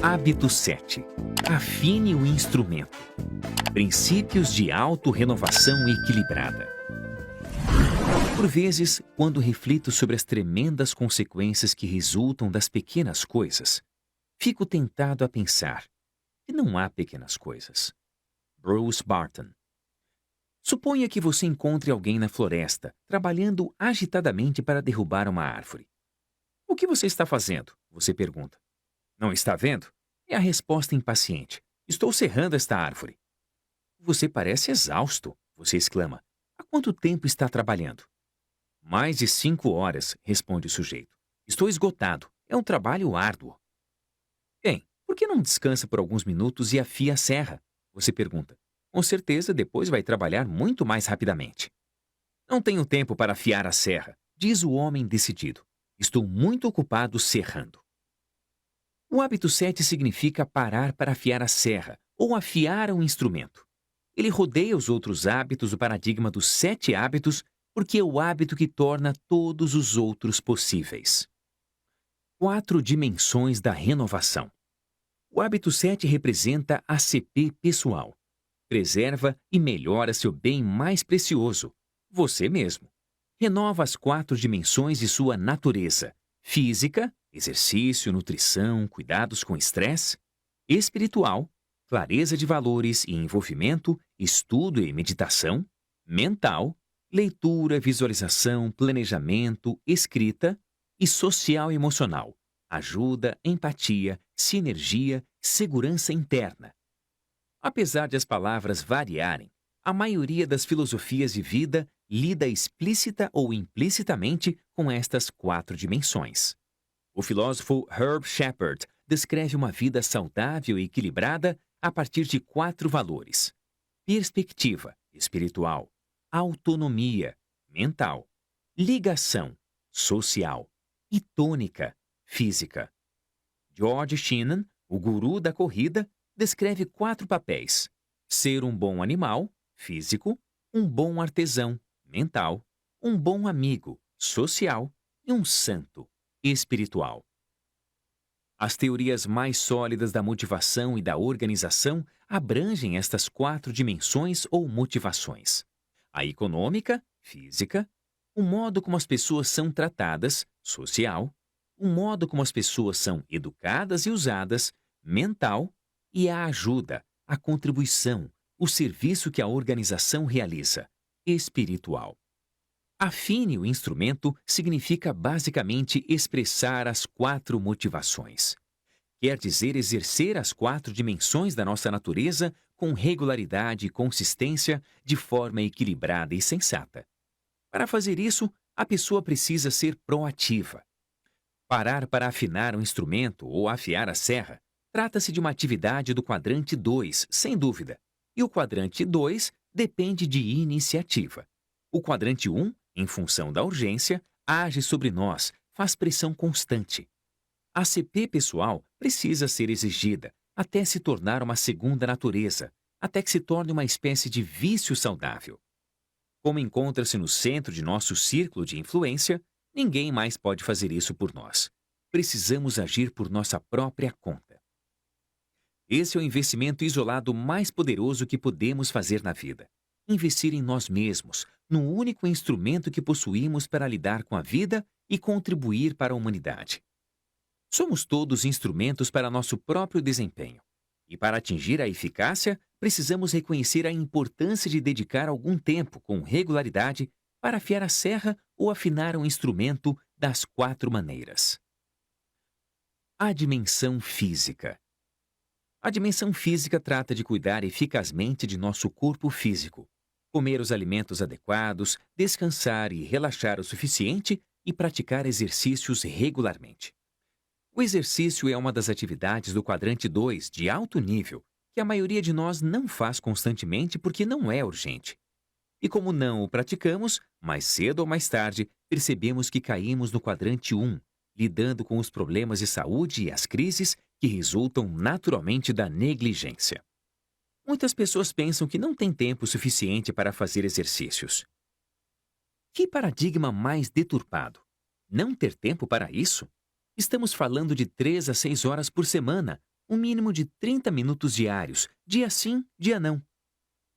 Hábito 7. Afine o instrumento. Princípios de autorrenovação equilibrada. Por vezes, quando reflito sobre as tremendas consequências que resultam das pequenas coisas, fico tentado a pensar que não há pequenas coisas. Bruce Barton. Suponha que você encontre alguém na floresta, trabalhando agitadamente para derrubar uma árvore. O que você está fazendo? Você pergunta. Não está vendo? É a resposta impaciente. Estou serrando esta árvore. Você parece exausto, você exclama. Há quanto tempo está trabalhando? Mais de 5 horas, responde o sujeito. Estou esgotado. É um trabalho árduo. Bem, por que não descansa por alguns minutos e afia a serra? Você pergunta. Com certeza depois vai trabalhar muito mais rapidamente. Não tenho tempo para afiar a serra, diz o homem decidido. Estou muito ocupado serrando. O hábito 7 significa parar para afiar a serra ou afiar um instrumento. Ele rodeia os outros hábitos do paradigma dos 7 hábitos porque é o hábito que torna todos os outros possíveis. 4 dimensões da renovação. O hábito 7 representa a CP pessoal. Preserva e melhora seu bem mais precioso, você mesmo. Renova as 4 dimensões de sua natureza: física, exercício, nutrição, cuidados com estresse; espiritual, clareza de valores e envolvimento, estudo e meditação; mental, leitura, visualização, planejamento, escrita; e social e emocional, ajuda, empatia, sinergia, segurança interna. Apesar de as palavras variarem, a maioria das filosofias de vida lida explícita ou implicitamente com estas 4 dimensões. O filósofo Herb Shepard descreve uma vida saudável e equilibrada a partir de 4 valores: perspectiva, espiritual; autonomia, mental; ligação, social; e tônica, física. George Shinnon, o guru da corrida, descreve 4 papéis: ser um bom animal, físico; um bom artesão, mental; um bom amigo, social; e um santo, espiritual. As teorias mais sólidas da motivação e da organização abrangem estas 4 dimensões ou motivações: a econômica, física; o modo como as pessoas são tratadas, social; o modo como as pessoas são educadas e usadas, mental; e a ajuda, a contribuição, o serviço que a organização realiza, espiritual. Afine o instrumento significa basicamente expressar as 4 motivações. Quer dizer exercer as 4 dimensões da nossa natureza com regularidade e consistência, de forma equilibrada e sensata. Para fazer isso, a pessoa precisa ser proativa. Parar para afinar um instrumento ou afiar a serra trata-se de uma atividade do quadrante 2, sem dúvida. E o quadrante 2 depende de iniciativa. O quadrante 1, em função da urgência, age sobre nós, faz pressão constante. A CP pessoal precisa ser exigida até se tornar uma segunda natureza, até que se torne uma espécie de vício saudável. Como encontra-se no centro de nosso círculo de influência, ninguém mais pode fazer isso por nós. Precisamos agir por nossa própria conta. Esse é o investimento isolado mais poderoso que podemos fazer na vida. Investir em nós mesmos, no único instrumento que possuímos para lidar com a vida e contribuir para a humanidade. Somos todos instrumentos para nosso próprio desempenho. E para atingir a eficácia, precisamos reconhecer a importância de dedicar algum tempo, com regularidade, para afiar a serra ou afinar um instrumento das 4 maneiras. A dimensão física. A dimensão física trata de cuidar eficazmente de nosso corpo físico, comer os alimentos adequados, descansar e relaxar o suficiente e praticar exercícios regularmente. O exercício é uma das atividades do quadrante 2 de alto nível que a maioria de nós não faz constantemente porque não é urgente. E como não o praticamos, mais cedo ou mais tarde, percebemos que caímos no quadrante 1, lidando com os problemas de saúde e as crises que resultam naturalmente da negligência. Muitas pessoas pensam que não têm tempo suficiente para fazer exercícios. Que paradigma mais deturpado! Não ter tempo para isso? Estamos falando de 3 a 6 horas por semana, um mínimo de 30 minutos diários, dia sim, dia não.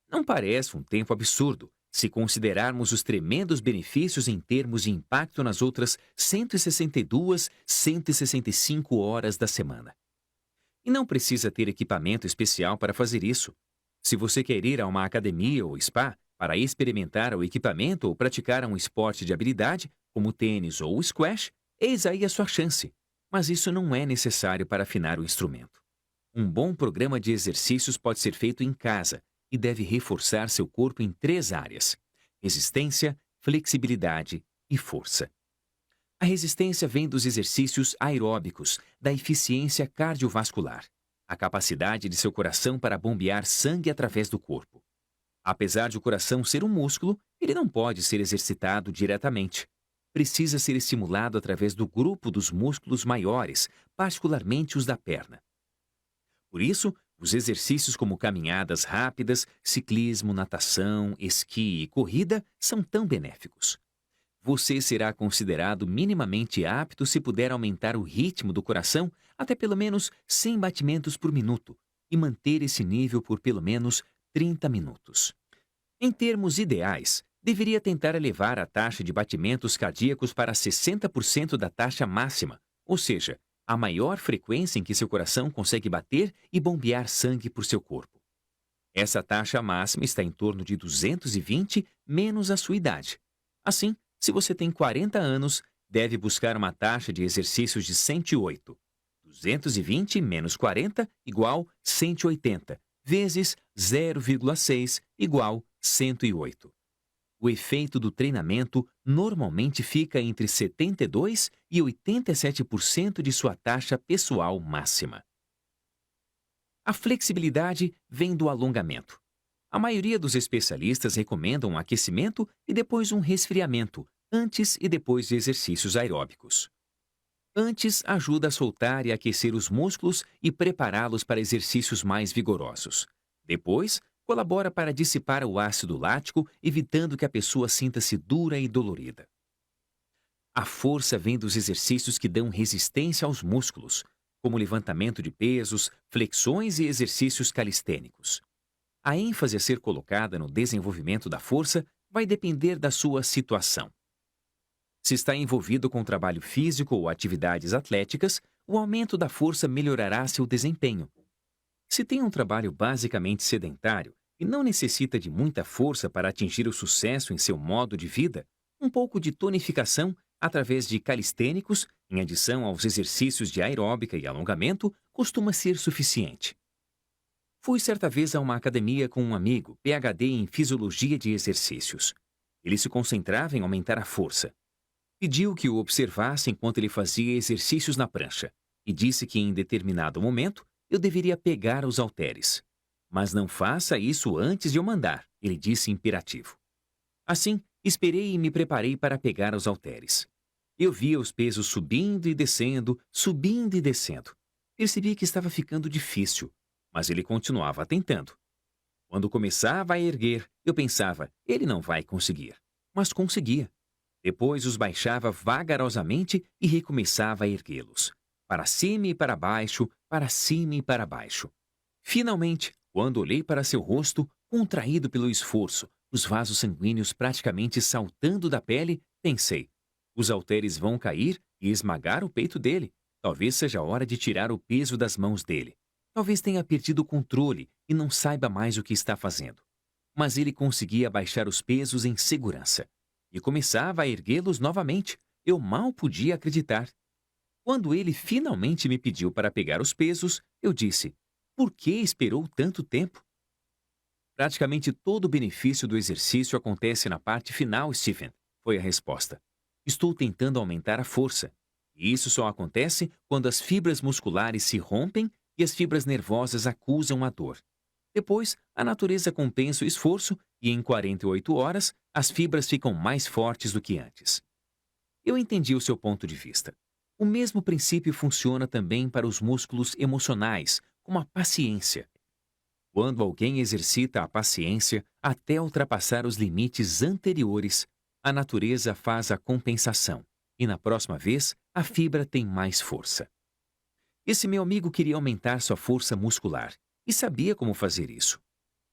Não parece um tempo absurdo se considerarmos os tremendos benefícios em termos de impacto nas outras 162, 165 horas da semana. E não precisa ter equipamento especial para fazer isso. Se você quer ir a uma academia ou spa para experimentar o equipamento ou praticar um esporte de habilidade, como tênis ou squash, eis aí a sua chance. Mas isso não é necessário para afinar o instrumento. Um bom programa de exercícios pode ser feito em casa e deve reforçar seu corpo em 3 áreas: resistência, flexibilidade e força. A resistência vem dos exercícios aeróbicos, da eficiência cardiovascular, a capacidade de seu coração para bombear sangue através do corpo. Apesar de o coração ser um músculo, ele não pode ser exercitado diretamente. Precisa ser estimulado através do grupo dos músculos maiores, particularmente os da perna. Por isso, os exercícios como caminhadas rápidas, ciclismo, natação, esqui e corrida são tão benéficos. Você será considerado minimamente apto se puder aumentar o ritmo do coração até pelo menos 100 batimentos por minuto e manter esse nível por pelo menos 30 minutos. Em termos ideais, deveria tentar elevar a taxa de batimentos cardíacos para 60% da taxa máxima, ou seja, a maior frequência em que seu coração consegue bater e bombear sangue por seu corpo. Essa taxa máxima está em torno de 220 menos a sua idade. Assim, se você tem 40 anos, deve buscar uma taxa de exercícios de 108. 220 menos 40 igual 180, vezes 0,6 igual 108. O efeito do treinamento normalmente fica entre 72% e 87% de sua taxa pessoal máxima. A flexibilidade vem do alongamento. A maioria dos especialistas recomendam um aquecimento e depois um resfriamento, antes e depois de exercícios aeróbicos. Antes, ajuda a soltar e aquecer os músculos e prepará-los para exercícios mais vigorosos. Depois, colabora para dissipar o ácido lático, evitando que a pessoa sinta-se dura e dolorida. A força vem dos exercícios que dão resistência aos músculos, como levantamento de pesos, flexões e exercícios calistênicos. A ênfase a ser colocada no desenvolvimento da força vai depender da sua situação. Se está envolvido com trabalho físico ou atividades atléticas, o aumento da força melhorará seu desempenho. Se tem um trabalho basicamente sedentário e não necessita de muita força para atingir o sucesso em seu modo de vida, um pouco de tonificação através de calistênicos, em adição aos exercícios de aeróbica e alongamento, costuma ser suficiente. Fui certa vez a uma academia com um amigo, PhD em fisiologia de exercícios. Ele se concentrava em aumentar a força. Pediu que o observasse enquanto ele fazia exercícios na prancha e disse que em determinado momento eu deveria pegar os halteres. Mas não faça isso antes de eu mandar, ele disse imperativo. Assim, esperei e me preparei para pegar os halteres. Eu via os pesos subindo e descendo, subindo e descendo. Percebi que estava ficando difícil, mas ele continuava tentando. Quando começava a erguer, eu pensava, ele não vai conseguir. Mas conseguia. Depois os baixava vagarosamente e recomeçava a erguê-los. Para cima e para baixo, para cima e para baixo. Finalmente, quando olhei para seu rosto, contraído pelo esforço, os vasos sanguíneos praticamente saltando da pele, pensei, os halteres vão cair e esmagar o peito dele. Talvez seja a hora de tirar o peso das mãos dele. Talvez tenha perdido o controle e não saiba mais o que está fazendo. Mas ele conseguia baixar os pesos em segurança. E começava a erguê-los novamente. Eu mal podia acreditar. Quando ele finalmente me pediu para pegar os pesos, eu disse, por que esperou tanto tempo? Praticamente todo o benefício do exercício acontece na parte final, Stephen, foi a resposta. Estou tentando aumentar a força. E isso só acontece quando as fibras musculares se rompem e as fibras nervosas acusam a dor. Depois, a natureza compensa o esforço e em 48 horas, as fibras ficam mais fortes do que antes. Eu entendi o seu ponto de vista. O mesmo princípio funciona também para os músculos emocionais, como a paciência. Quando alguém exercita a paciência até ultrapassar os limites anteriores, a natureza faz a compensação e, na próxima vez, a fibra tem mais força. Esse meu amigo queria aumentar sua força muscular e sabia como fazer isso.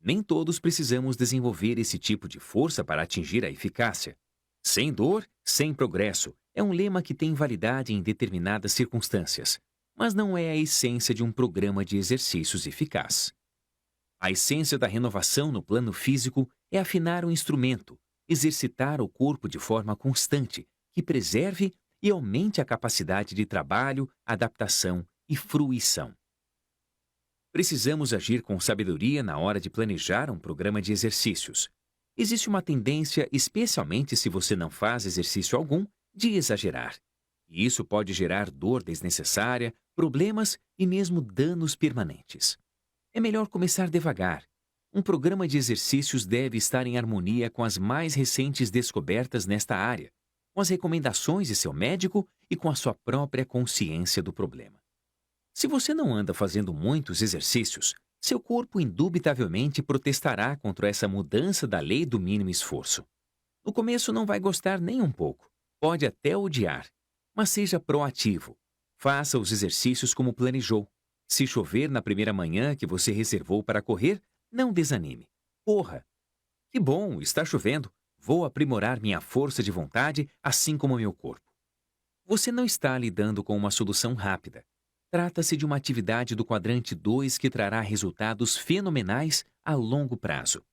Nem todos precisamos desenvolver esse tipo de força para atingir a eficácia. Sem dor, sem progresso é um lema que tem validade em determinadas circunstâncias, mas não é a essência de um programa de exercícios eficaz. A essência da renovação no plano físico é afinar o instrumento, exercitar o corpo de forma constante, que preserve e aumente a capacidade de trabalho, adaptação e fruição. Precisamos agir com sabedoria na hora de planejar um programa de exercícios. Existe uma tendência, especialmente se você não faz exercício algum, de exagerar. E isso pode gerar dor desnecessária, problemas e mesmo danos permanentes. É melhor começar devagar. Um programa de exercícios deve estar em harmonia com as mais recentes descobertas nesta área, com as recomendações de seu médico e com a sua própria consciência do problema. Se você não anda fazendo muitos exercícios, seu corpo indubitavelmente protestará contra essa mudança da lei do mínimo esforço. No começo não vai gostar nem um pouco, pode até odiar, mas seja proativo. Faça os exercícios como planejou. Se chover na primeira manhã que você reservou para correr, não desanime. Corra! Que bom, está chovendo. Vou aprimorar minha força de vontade, assim como meu corpo. Você não está lidando com uma solução rápida. Trata-se de uma atividade do quadrante 2 que trará resultados fenomenais a longo prazo.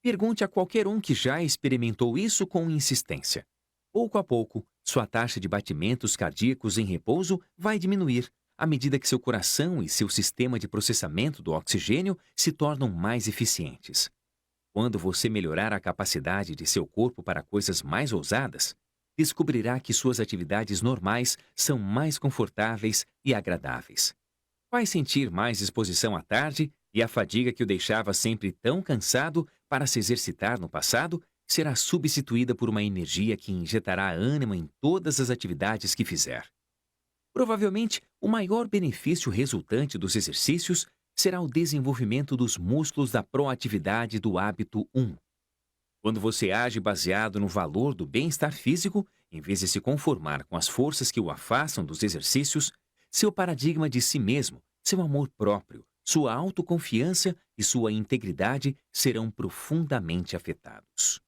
Pergunte a qualquer um que já experimentou isso com insistência. Pouco a pouco, sua taxa de batimentos cardíacos em repouso vai diminuir, à medida que seu coração e seu sistema de processamento do oxigênio se tornam mais eficientes. Quando você melhorar a capacidade de seu corpo para coisas mais ousadas, descobrirá que suas atividades normais são mais confortáveis e agradáveis. Vai sentir mais disposição à tarde e a fadiga que o deixava sempre tão cansado para se exercitar no passado será substituída por uma energia que injetará ânimo em todas as atividades que fizer. Provavelmente, o maior benefício resultante dos exercícios será o desenvolvimento dos músculos da proatividade do hábito 1. Quando você age baseado no valor do bem-estar físico, em vez de se conformar com as forças que o afastam dos exercícios, seu paradigma de si mesmo, seu amor próprio, sua autoconfiança e sua integridade serão profundamente afetados.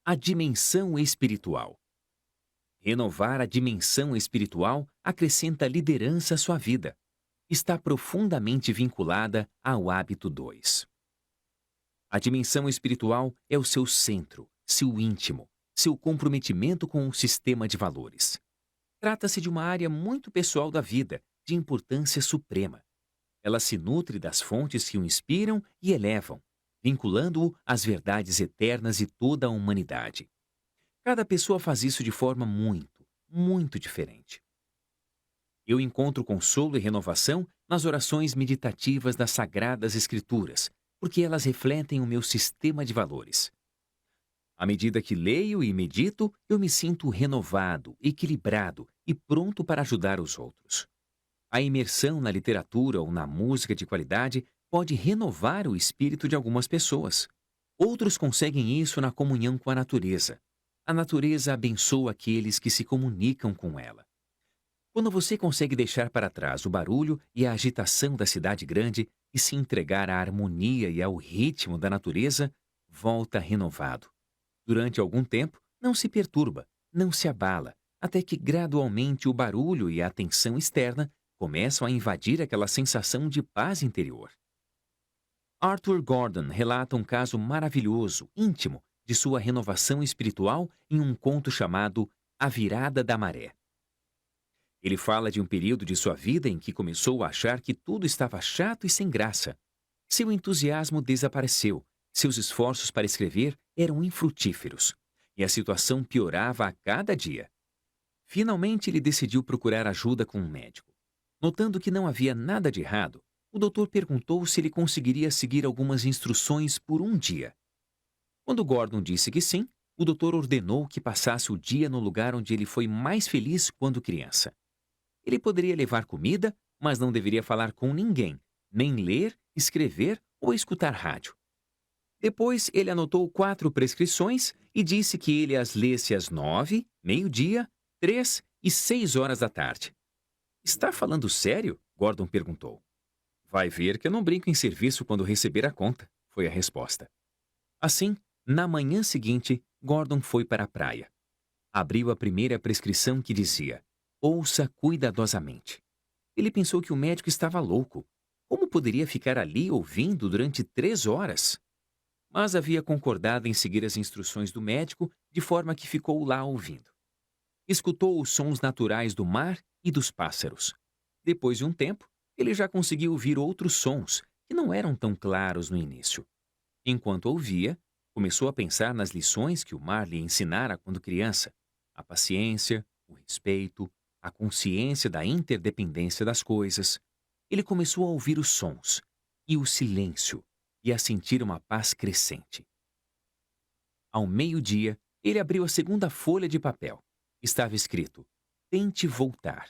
A dimensão espiritual. Renovar a dimensão espiritual acrescenta liderança à sua vida. Está profundamente vinculada ao hábito 2. A dimensão espiritual é o seu centro, seu íntimo, seu comprometimento com o sistema de valores. Trata-se de uma área muito pessoal da vida, de importância suprema. Ela se nutre das fontes que o inspiram e elevam, vinculando-o às verdades eternas de toda a humanidade. Cada pessoa faz isso de forma muito diferente. Eu encontro consolo e renovação nas orações meditativas das Sagradas Escrituras, porque elas refletem o meu sistema de valores. À medida que leio e medito, eu me sinto renovado, equilibrado e pronto para ajudar os outros. A imersão na literatura ou na música de qualidade pode renovar o espírito de algumas pessoas. Outros conseguem isso na comunhão com a natureza. A natureza abençoa aqueles que se comunicam com ela. Quando você consegue deixar para trás o barulho e a agitação da cidade grande e se entregar à harmonia e ao ritmo da natureza, volta renovado. Durante algum tempo, não se perturba, não se abala, até que gradualmente o barulho e a tensão externa começam a invadir aquela sensação de paz interior. Arthur Gordon relata um caso maravilhoso, íntimo, de sua renovação espiritual em um conto chamado A Virada da Maré. Ele fala de um período de sua vida em que começou a achar que tudo estava chato e sem graça. Seu entusiasmo desapareceu, seus esforços para escrever eram infrutíferos, e a situação piorava a cada dia. Finalmente, ele decidiu procurar ajuda com um médico. Notando que não havia nada de errado, o doutor perguntou se ele conseguiria seguir algumas instruções por um dia. Quando Gordon disse que sim, o doutor ordenou que passasse o dia no lugar onde ele foi mais feliz quando criança. Ele poderia levar comida, mas não deveria falar com ninguém, nem ler, escrever ou escutar rádio. Depois, ele anotou 4 prescrições e disse que ele as lesse às 9, meio-dia, 3 e 6 horas da tarde. Está falando sério? Gordon perguntou. Vai ver que eu não brinco em serviço quando receber a conta, foi a resposta. Assim, na manhã seguinte, Gordon foi para a praia. Abriu a primeira prescrição que dizia: ouça cuidadosamente. Ele pensou que o médico estava louco. Como poderia ficar ali ouvindo durante 3 horas? Mas havia concordado em seguir as instruções do médico, de forma que ficou lá ouvindo. Escutou os sons naturais do mar e dos pássaros. Depois de um tempo, ele já conseguia ouvir outros sons, que não eram tão claros no início. Enquanto ouvia, começou a pensar nas lições que o mar lhe ensinara quando criança: a paciência, o respeito, a consciência da interdependência das coisas. Ele começou a ouvir os sons e o silêncio e a sentir uma paz crescente. Ao meio-dia, ele abriu a segunda folha de papel. Estava escrito: tente voltar.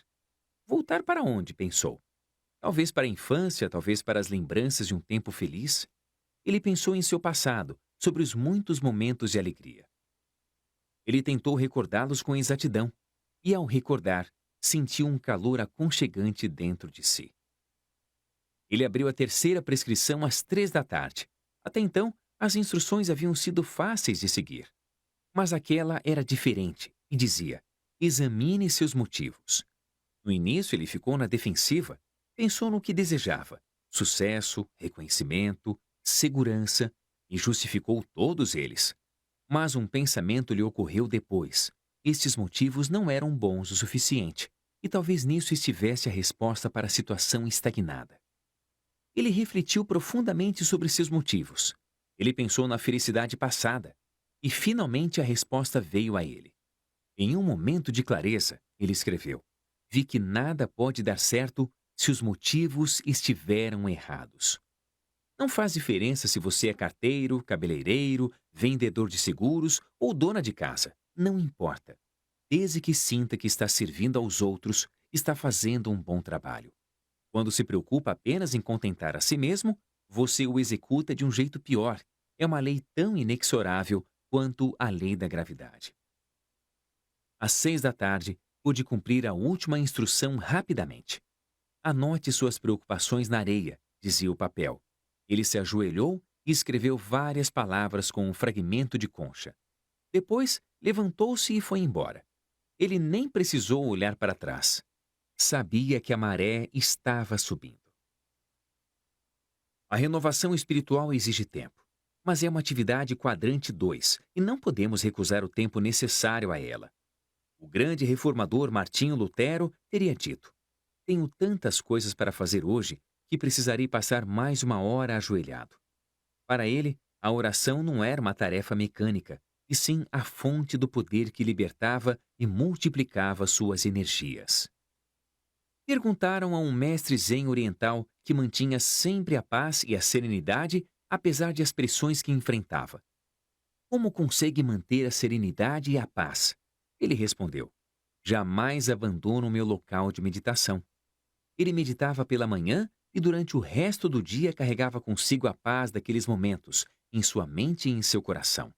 Voltar para onde? Pensou. Talvez para a infância, talvez para as lembranças de um tempo feliz. Ele pensou em seu passado, sobre os muitos momentos de alegria. Ele tentou recordá-los com exatidão, e ao recordar, sentiu um calor aconchegante dentro de si. Ele abriu a terceira prescrição às 3 da tarde. Até então, as instruções haviam sido fáceis de seguir. Mas aquela era diferente e dizia: examine seus motivos. No início, ele ficou na defensiva, pensou no que desejava: sucesso, reconhecimento, segurança, e justificou todos eles. Mas um pensamento lhe ocorreu depois. Estes motivos não eram bons o suficiente, e talvez nisso estivesse a resposta para a situação estagnada. Ele refletiu profundamente sobre seus motivos. Ele pensou na felicidade passada, e finalmente a resposta veio a ele. Em um momento de clareza, ele escreveu: vi que nada pode dar certo se os motivos estiveram errados. Não faz diferença se você é carteiro, cabeleireiro, vendedor de seguros ou dona de casa. Não importa. Desde que sinta que está servindo aos outros, está fazendo um bom trabalho. Quando se preocupa apenas em contentar a si mesmo, você o executa de um jeito pior. É uma lei tão inexorável quanto a lei da gravidade. Às 6 da tarde, pôde cumprir a última instrução rapidamente. Anote suas preocupações na areia, dizia o papel. Ele se ajoelhou e escreveu várias palavras com um fragmento de concha. Depois, levantou-se e foi embora. Ele nem precisou olhar para trás. Sabia que a maré estava subindo. A renovação espiritual exige tempo, mas é uma atividade quadrante 2 e não podemos recusar o tempo necessário a ela. O grande reformador Martinho Lutero teria dito: tenho tantas coisas para fazer hoje que precisarei passar mais uma hora ajoelhado. Para ele, a oração não era uma tarefa mecânica, e sim a fonte do poder que libertava e multiplicava suas energias. Perguntaram a um mestre zen oriental que mantinha sempre a paz e a serenidade apesar de as pressões que enfrentava: como consegue manter a serenidade e a paz? Ele respondeu: jamais abandono o meu local de meditação. Ele meditava pela manhã e durante o resto do dia carregava consigo a paz daqueles momentos, em sua mente e em seu coração.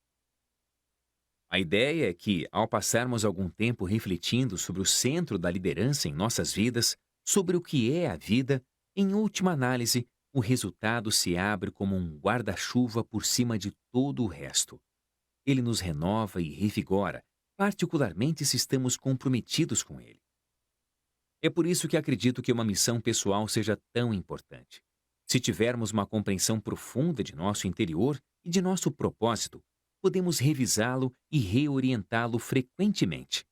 A ideia é que, ao passarmos algum tempo refletindo sobre o centro da liderança em nossas vidas, sobre o que é a vida, em última análise, o resultado se abre como um guarda-chuva por cima de todo o resto. Ele nos renova e revigora, particularmente se estamos comprometidos com ele. É por isso que acredito que uma missão pessoal seja tão importante. Se tivermos uma compreensão profunda de nosso interior e de nosso propósito, podemos revisá-lo e reorientá-lo frequentemente.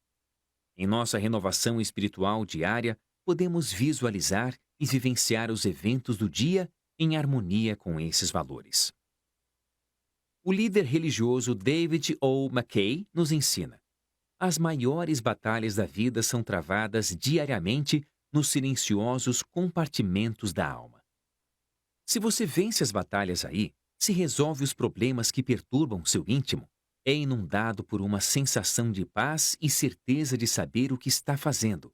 Em nossa renovação espiritual diária, podemos visualizar e vivenciar os eventos do dia em harmonia com esses valores. O líder religioso David O. McKay nos ensina: as maiores batalhas da vida são travadas diariamente nos silenciosos compartimentos da alma. Se você vence as batalhas aí, se resolve os problemas que perturbam seu íntimo, é inundado por uma sensação de paz e certeza de saber o que está fazendo.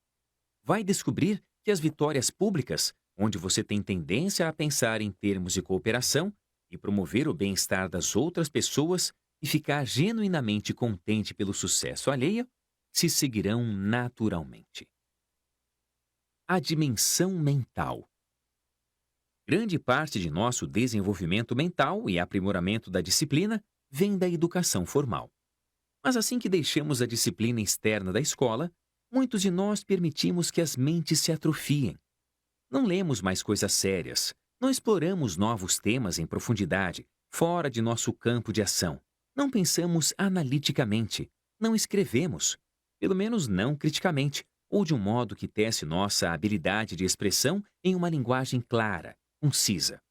Vai descobrir que as vitórias públicas, onde você tem tendência a pensar em termos de cooperação e promover o bem-estar das outras pessoas e ficar genuinamente contente pelo sucesso alheio, se seguirão naturalmente. A dimensão mental. Grande parte de nosso desenvolvimento mental e aprimoramento da disciplina vem da educação formal. Mas assim que deixamos a disciplina externa da escola, muitos de nós permitimos que as mentes se atrofiem. Não lemos mais coisas sérias, não exploramos novos temas em profundidade, fora de nosso campo de ação. Não pensamos analiticamente, não escrevemos, pelo menos não criticamente, ou de um modo que teste nossa habilidade de expressão em uma linguagem clara, concisa.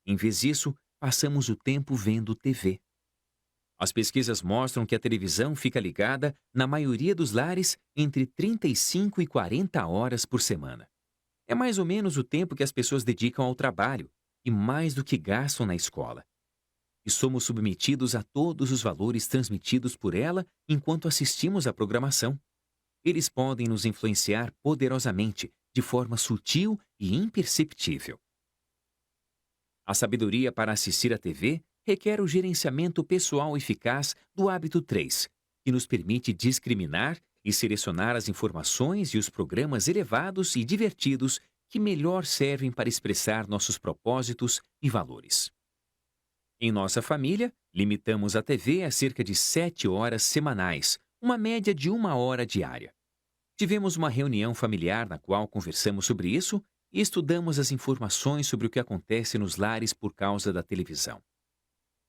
Em vez disso, passamos o tempo vendo TV. As pesquisas mostram que a televisão fica ligada, na maioria dos lares, entre 35 e 40 horas por semana. É mais ou menos o tempo que as pessoas dedicam ao trabalho e mais do que gastam na escola. E somos submetidos a todos os valores transmitidos por ela enquanto assistimos à programação. Eles podem nos influenciar poderosamente, de forma sutil e imperceptível. A sabedoria para assistir à TV requer o gerenciamento pessoal eficaz do hábito 3, que nos permite discriminar e selecionar as informações e os programas elevados e divertidos que melhor servem para expressar nossos propósitos e valores. Em nossa família, limitamos a TV a cerca de 7 horas semanais, uma média de 1 hora diária. Tivemos uma reunião familiar na qual conversamos sobre isso e estudamos as informações sobre o que acontece nos lares por causa da televisão.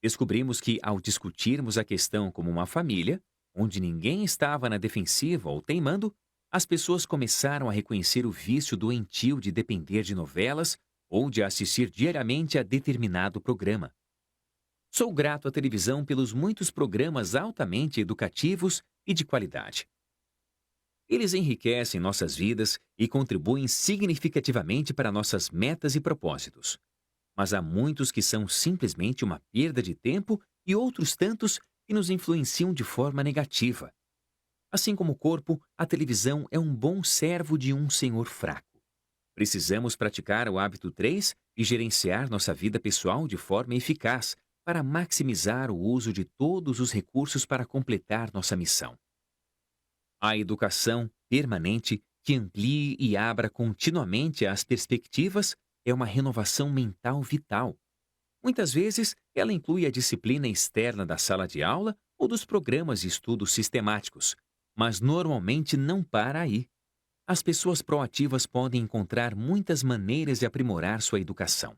Descobrimos que, ao discutirmos a questão como uma família, onde ninguém estava na defensiva ou teimando, as pessoas começaram a reconhecer o vício doentio de depender de novelas ou de assistir diariamente a determinado programa. Sou grato à televisão pelos muitos programas altamente educativos e de qualidade. Eles enriquecem nossas vidas e contribuem significativamente para nossas metas e propósitos. Mas há muitos que são simplesmente uma perda de tempo e outros tantos que nos influenciam de forma negativa. Assim como o corpo, a televisão é um bom servo de um senhor fraco. Precisamos praticar o hábito 3 e gerenciar nossa vida pessoal de forma eficaz para maximizar o uso de todos os recursos para completar nossa missão. A educação permanente que amplie e abra continuamente as perspectivas é uma renovação mental vital. Muitas vezes, ela inclui a disciplina externa da sala de aula ou dos programas de estudos sistemáticos, mas normalmente não para aí. As pessoas proativas podem encontrar muitas maneiras de aprimorar sua educação.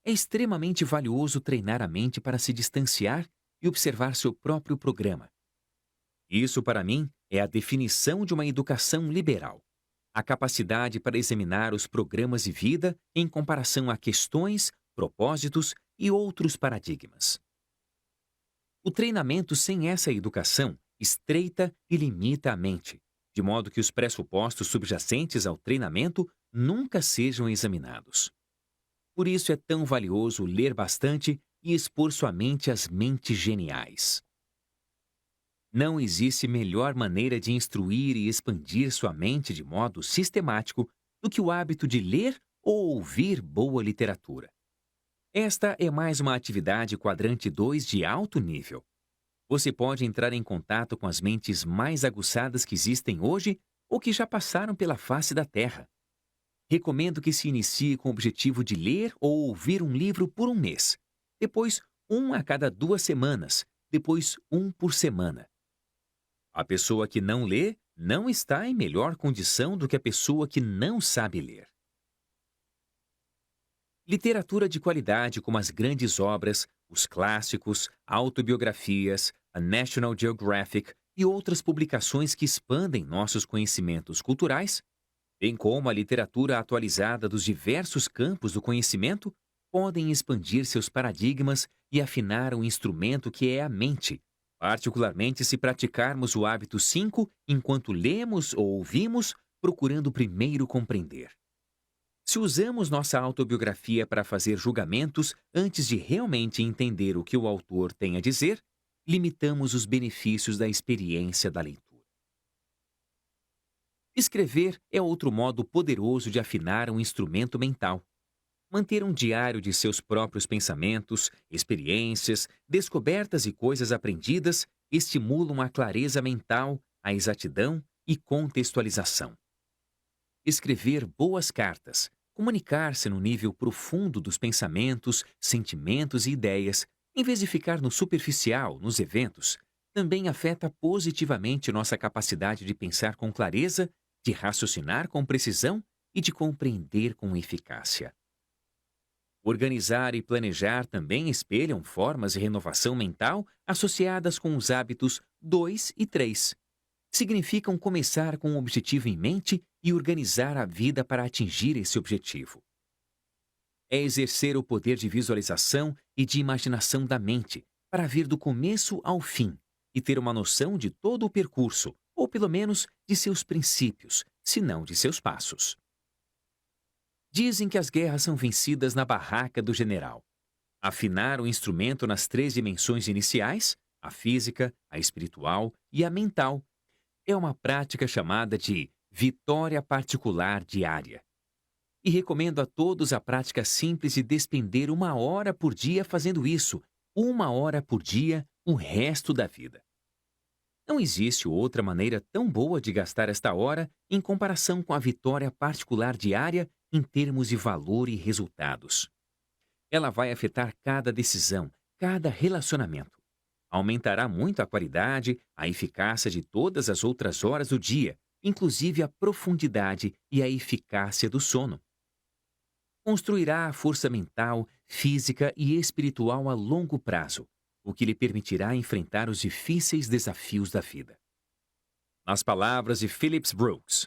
É extremamente valioso treinar a mente para se distanciar e observar seu próprio programa. Isso, para mim, é a definição de uma educação liberal. A capacidade para examinar os programas de vida em comparação a questões, propósitos e outros paradigmas. O treinamento sem essa educação estreita e limita a mente, de modo que os pressupostos subjacentes ao treinamento nunca sejam examinados. Por isso é tão valioso ler bastante e expor sua mente às mentes geniais. Não existe melhor maneira de instruir e expandir sua mente de modo sistemático do que o hábito de ler ou ouvir boa literatura. Esta é mais uma atividade quadrante 2 de alto nível. Você pode entrar em contato com as mentes mais aguçadas que existem hoje ou que já passaram pela face da Terra. Recomendo que se inicie com o objetivo de ler ou ouvir um livro por um mês, depois um a cada 2 semanas, depois um por semana. A pessoa que não lê não está em melhor condição do que a pessoa que não sabe ler. Literatura de qualidade como as grandes obras, os clássicos, autobiografias, a National Geographic e outras publicações que expandem nossos conhecimentos culturais, bem como a literatura atualizada dos diversos campos do conhecimento, podem expandir seus paradigmas e afinar o instrumento que é a mente, particularmente se praticarmos o hábito 5 enquanto lemos ou ouvimos, procurando primeiro compreender. Se usamos nossa autobiografia para fazer julgamentos antes de realmente entender o que o autor tem a dizer, limitamos os benefícios da experiência da leitura. Escrever é outro modo poderoso de afinar um instrumento mental. Manter um diário de seus próprios pensamentos, experiências, descobertas e coisas aprendidas estimulam a clareza mental a exatidão e contextualização. Escrever boas cartas, comunicar-se no nível profundo dos pensamentos, sentimentos e ideias, em vez de ficar no superficial, nos eventos, também afeta positivamente nossa capacidade de pensar com clareza, de raciocinar com precisão e de compreender com eficácia. Organizar e planejar também espelham formas de renovação mental associadas com os hábitos 2 e 3. Significam começar com um objetivo em mente e organizar a vida para atingir esse objetivo. É exercer o poder de visualização e de imaginação da mente para vir do começo ao fim e ter uma noção de todo o percurso, ou pelo menos de seus princípios, se não de seus passos. Dizem que as guerras são vencidas na barraca do general. Afinar o instrumento nas 3 dimensões iniciais, a física, a espiritual e a mental, é uma prática chamada de vitória particular diária. E recomendo a todos a prática simples de despender 1 hora por dia fazendo isso, 1 hora por dia, o resto da vida. Não existe outra maneira tão boa de gastar esta hora em comparação com a vitória particular diária em termos de valor e resultados. Ela vai afetar cada decisão, cada relacionamento. Aumentará muito a qualidade, a eficácia de todas as outras horas do dia, inclusive a profundidade e a eficácia do sono. Construirá a força mental, física e espiritual a longo prazo, o que lhe permitirá enfrentar os difíceis desafios da vida. Nas palavras de Phillips Brooks,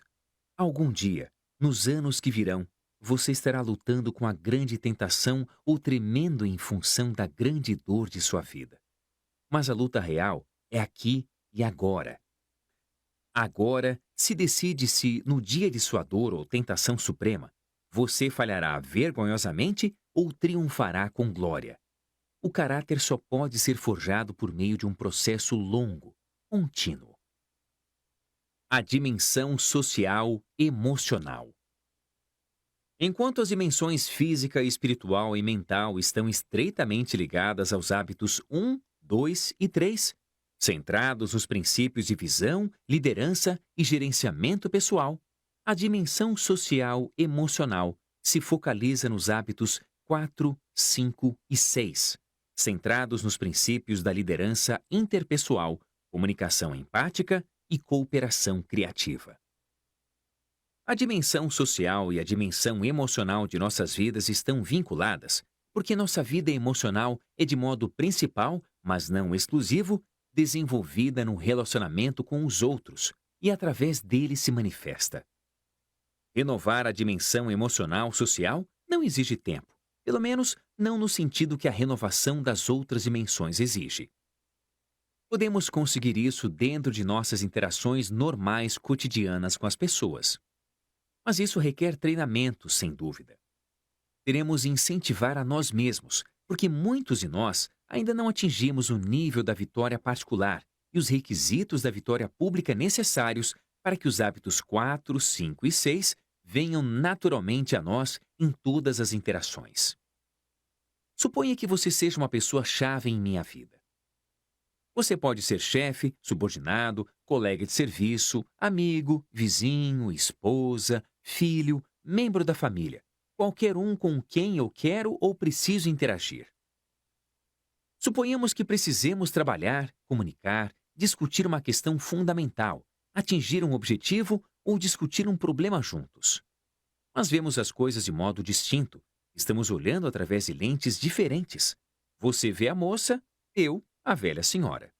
algum dia, nos anos que virão, você estará lutando com a grande tentação ou tremendo em função da grande dor de sua vida. Mas a luta real é aqui e agora. Agora, se decide se, no dia de sua dor ou tentação suprema, você falhará vergonhosamente ou triunfará com glória. O caráter só pode ser forjado por meio de um processo longo, contínuo. A dimensão social emocional. Enquanto as dimensões física, espiritual e mental estão estreitamente ligadas aos hábitos 1, 2 e 3, centrados nos princípios de visão, liderança e gerenciamento pessoal, a dimensão social emocional se focaliza nos hábitos 4, 5 e 6, centrados nos princípios da liderança interpessoal, comunicação empática e cooperação criativa. A dimensão social e a dimensão emocional de nossas vidas estão vinculadas porque nossa vida emocional é de modo principal, mas não exclusivo, desenvolvida no relacionamento com os outros e através dele se manifesta. Renovar a dimensão emocional social não exige tempo, pelo menos não no sentido que a renovação das outras dimensões exige. Podemos conseguir isso dentro de nossas interações normais cotidianas com as pessoas. Mas isso requer treinamento, sem dúvida. Teremos de incentivar a nós mesmos, porque muitos de nós ainda não atingimos o nível da vitória particular e os requisitos da vitória pública necessários para que os hábitos 4, 5 e 6 venham naturalmente a nós em todas as interações. Suponha que você seja uma pessoa-chave em minha vida. Você pode ser chefe, subordinado, colega de serviço, amigo, vizinho, esposa, filho, membro da família, qualquer um com quem eu quero ou preciso interagir. Suponhamos que precisemos trabalhar, comunicar, discutir uma questão fundamental, atingir um objetivo ou discutir um problema juntos. Mas vemos as coisas de modo distinto. Estamos olhando através de lentes diferentes. Você vê a moça, eu, a velha senhora.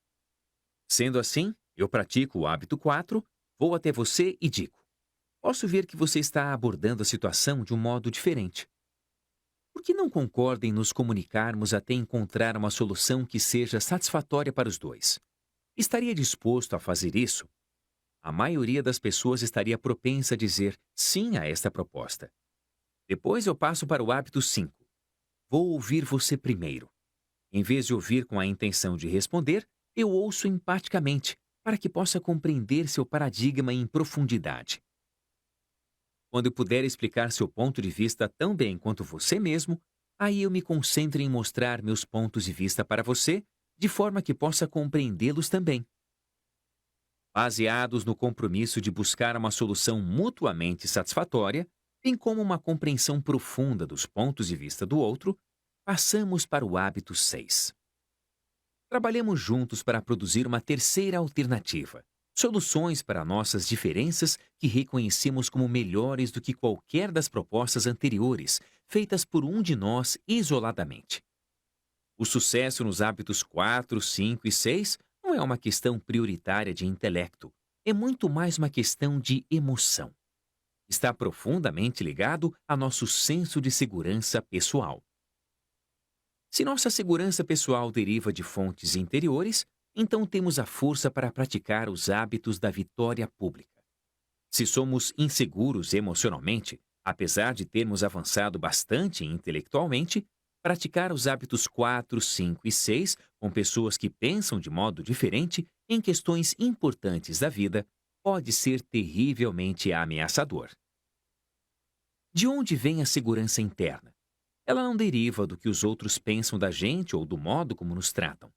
Sendo assim, eu pratico o hábito 4, vou até você e digo: posso ver que você está abordando a situação de um modo diferente. Por que não concorda em nos comunicarmos até encontrar uma solução que seja satisfatória para os dois? Estaria disposto a fazer isso? A maioria das pessoas estaria propensa a dizer sim a esta proposta. Depois eu passo para o hábito 5. Vou ouvir você primeiro. Em vez de ouvir com a intenção de responder, eu ouço empaticamente, para que possa compreender seu paradigma em profundidade. Quando eu puder explicar seu ponto de vista tão bem quanto você mesmo, aí eu me concentro em mostrar meus pontos de vista para você, de forma que possa compreendê-los também. baseados no compromisso de buscar uma solução mutuamente satisfatória, bem como uma compreensão profunda dos pontos de vista do outro, passamos para o hábito 6. Trabalhemos juntos para produzir uma terceira alternativa. Soluções para nossas diferenças que reconhecemos como melhores do que qualquer das propostas anteriores, feitas por um de nós isoladamente. O sucesso nos hábitos 4, 5 e 6 não é uma questão prioritária de intelecto, é muito mais uma questão de emoção. Está profundamente ligado a nosso senso de segurança pessoal. Se nossa segurança pessoal deriva de fontes interiores, então temos a força para praticar os hábitos da vitória pública. Se somos inseguros emocionalmente, apesar de termos avançado bastante intelectualmente, praticar os hábitos 4, 5 e 6 com pessoas que pensam de modo diferente em questões importantes da vida pode ser terrivelmente ameaçador. De onde vem a segurança interna? Ela não deriva do que os outros pensam da gente ou do modo como nos tratam.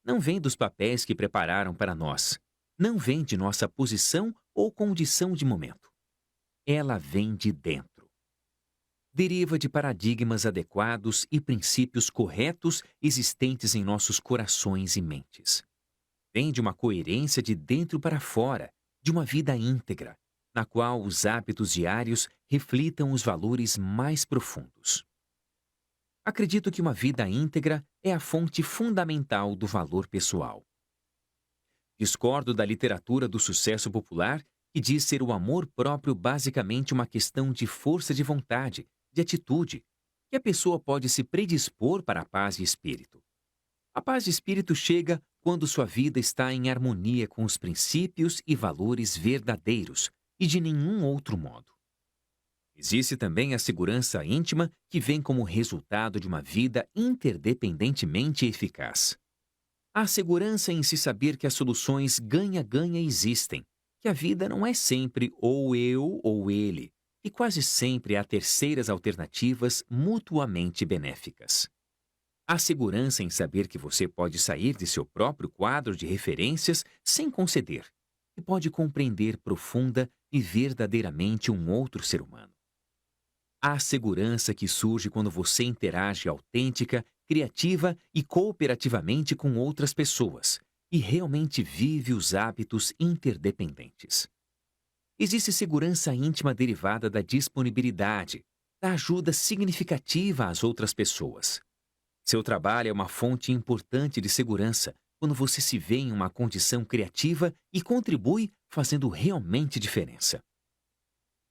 Não vem dos papéis que prepararam para nós. Não vem de nossa posição ou condição de momento. Ela vem de dentro. Deriva de paradigmas adequados e princípios corretos existentes em nossos corações e mentes. Vem de uma coerência de dentro para fora, de uma vida íntegra, na qual os hábitos diários reflitam os valores mais profundos. Acredito que uma vida íntegra é a fonte fundamental do valor pessoal. Discordo da literatura do sucesso popular que diz ser o amor próprio basicamente uma questão de força de vontade, de atitude, que a pessoa pode se predispor para a paz de espírito. A paz de espírito chega quando sua vida está em harmonia com os princípios e valores verdadeiros e de nenhum outro modo. Existe também a segurança íntima que vem como resultado de uma vida interdependentemente eficaz. Há segurança em se saber que as soluções ganha-ganha existem, que a vida não é sempre ou eu ou ele, e quase sempre há terceiras alternativas mutuamente benéficas. Há segurança em saber que você pode sair de seu próprio quadro de referências sem conceder, e pode compreender profunda e verdadeiramente um outro ser humano. Há segurança que surge quando você interage autêntica, criativa e cooperativamente com outras pessoas e realmente vive os hábitos interdependentes. Existe segurança íntima derivada da disponibilidade, da ajuda significativa às outras pessoas. Seu trabalho é uma fonte importante de segurança quando você se vê em uma condição criativa e contribui fazendo realmente diferença.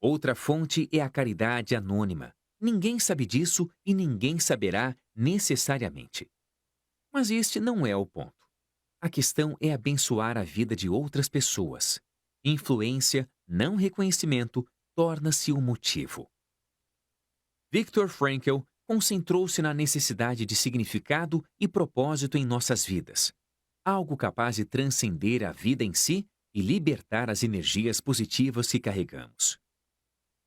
Outra fonte é a caridade anônima. Ninguém sabe disso e ninguém saberá necessariamente. Mas este não é o ponto. A questão é abençoar a vida de outras pessoas. Influência, não reconhecimento, torna-se o motivo. Viktor Frankl concentrou-se na necessidade de significado e propósito em nossas vidas. Algo capaz de transcender a vida em si e libertar as energias positivas que carregamos.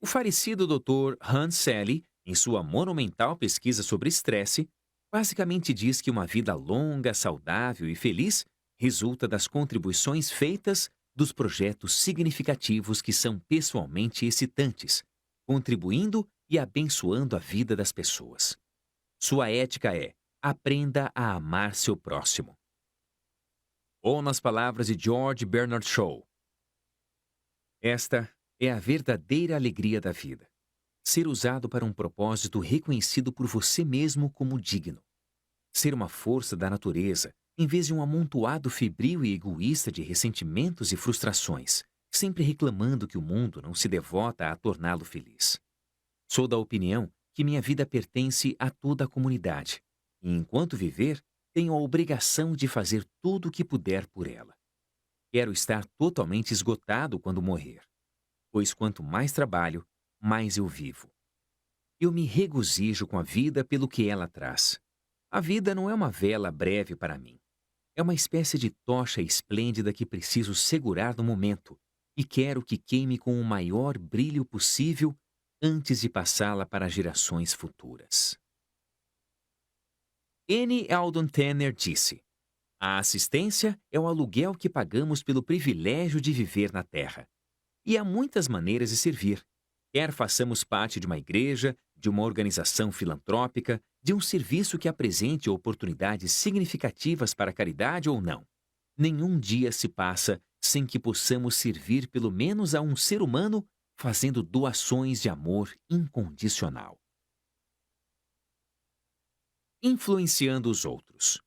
O falecido Dr. Hans Selye, em sua monumental pesquisa sobre estresse, basicamente diz que uma vida longa, saudável e feliz resulta das contribuições feitas dos projetos significativos que são pessoalmente excitantes, contribuindo e abençoando a vida das pessoas. Sua ética é: aprenda a amar seu próximo. Ou nas palavras de George Bernard Shaw, esta é a verdadeira alegria da vida. Ser usado para um propósito reconhecido por você mesmo como digno. Ser uma força da natureza, em vez de um amontoado febril e egoísta de ressentimentos e frustrações, sempre reclamando que o mundo não se devota a torná-lo feliz. Sou da opinião que minha vida pertence a toda a comunidade, e enquanto viver, tenho a obrigação de fazer tudo o que puder por ela. Quero estar totalmente esgotado quando morrer, pois quanto mais trabalho, mais eu vivo. Eu me regozijo com a vida pelo que ela traz. A vida não é uma vela breve para mim. É uma espécie de tocha esplêndida que preciso segurar no momento e quero que queime com o maior brilho possível antes de passá-la para gerações futuras. N. Eldon Tanner disse: A assistência é o aluguel que pagamos pelo privilégio de viver na Terra. E há muitas maneiras de servir. Quer façamos parte de uma igreja, de uma organização filantrópica, de um serviço que apresente oportunidades significativas para a caridade ou não. Nenhum dia se passa sem que possamos servir pelo menos a um ser humano fazendo doações de amor incondicional. Influenciando os outros.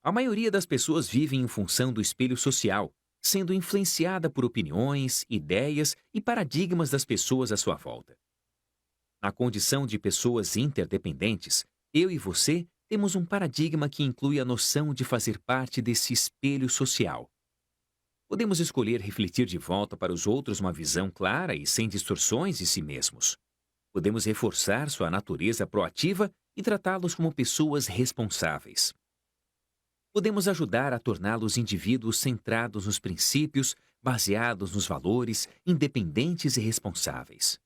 A maioria das pessoas vive em função do espelho social, sendo influenciada por opiniões, ideias e paradigmas das pessoas à sua volta. Na condição de pessoas interdependentes, eu e você temos um paradigma que inclui a noção de fazer parte desse espelho social. Podemos escolher refletir de volta para os outros uma visão clara e sem distorções de si mesmos. Podemos reforçar sua natureza proativa e tratá-los como pessoas responsáveis. Podemos ajudar a torná-los indivíduos centrados nos princípios, baseados nos valores, independentes e responsáveis.